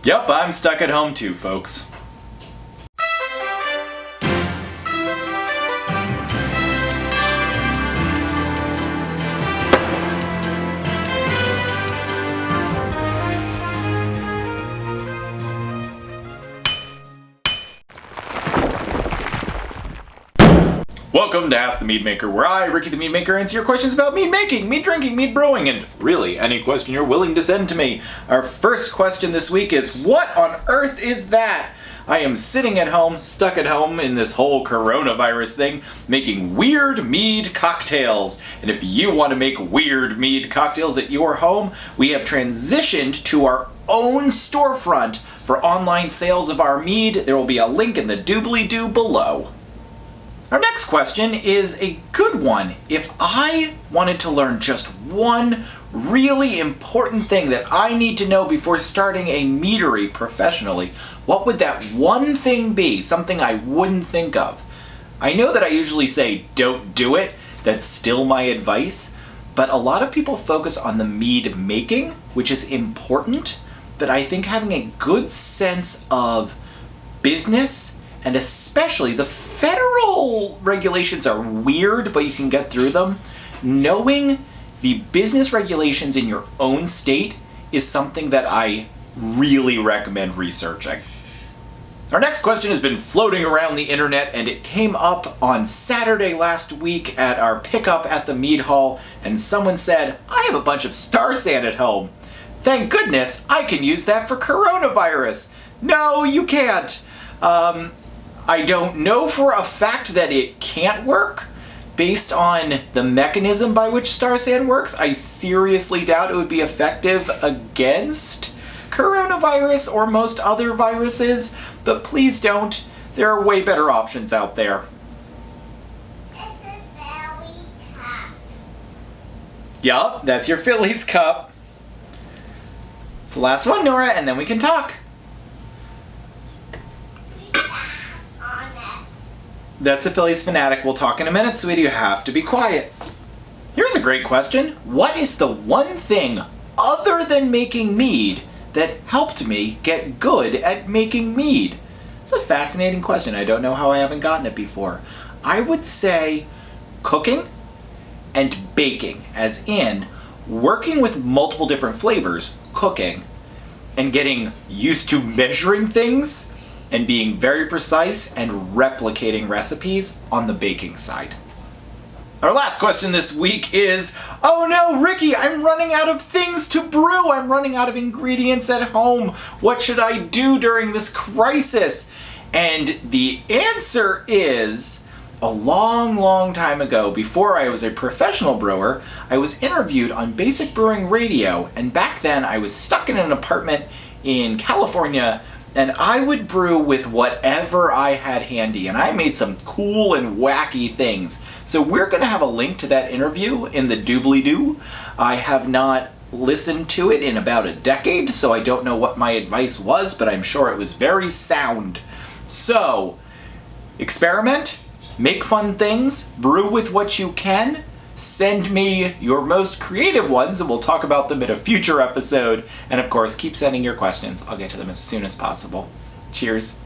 Yep, I'm stuck at home too, folks. Welcome to Ask the Meadmaker, where I, Ricky the Meadmaker, answer your questions about mead making, mead drinking, mead brewing, and really any question you're willing to send to me. Our first question this week is, what on earth is that? I am sitting at home, stuck at home in this whole coronavirus thing, making weird mead cocktails. And if you want to make weird mead cocktails at your home, we have transitioned to our own storefront for online sales of our mead. There will be a link in the doobly-doo below. Our next question is a good one. If I wanted to learn just one really important thing that I need to know before starting a meadery professionally, what would that one thing be? Something I wouldn't think of. I know that I usually say don't do it. That's still my advice. But a lot of people focus on the mead making, which is important. But I think having a good sense of business, and especially the federal regulations are weird, but you can get through them. Knowing the business regulations in your own state is something that I really recommend researching. Our next question has been floating around the internet, and it came up on Saturday last week at our pickup at the mead hall, and someone said, I have a bunch of Star Sand at home. Thank goodness I can use that for coronavirus. No, you can't. I don't know for a fact that it can't work based on the mechanism by which Star Sand works. I seriously doubt it would be effective against coronavirus or most other viruses, but please don't. There are way better options out there. It's a Philly cup. Yup, that's your Phillies cup. It's the last one, Nora, and then we can talk. That's the Phillies fanatic. We'll talk in a minute, sweetie. You have to be quiet. Here's a great question. What is the one thing other than making mead that helped me get good at making mead? It's a fascinating question. I don't know how I haven't gotten it before. I would say cooking and baking, as in working with multiple different flavors, cooking, and getting used to measuring things and being very precise and replicating recipes on the baking side. Our last question this week is, oh no, Ricky, I'm running out of things to brew. I'm running out of ingredients at home. What should I do during this crisis? And the answer is, a long, long time ago, before I was a professional brewer, I was interviewed on Basic Brewing Radio, and back then I was stuck in an apartment in California, and I would brew with whatever I had handy, and I made some cool and wacky things. So we're going to have a link to that interview in the doobly-doo. I have not listened to it in about a decade, so I don't know what my advice was, but I'm sure it was very sound. So, experiment, make fun things, brew with what you can. Send me your most creative ones, and we'll talk about them in a future episode. And of course, keep sending your questions. I'll get to them as soon as possible. Cheers.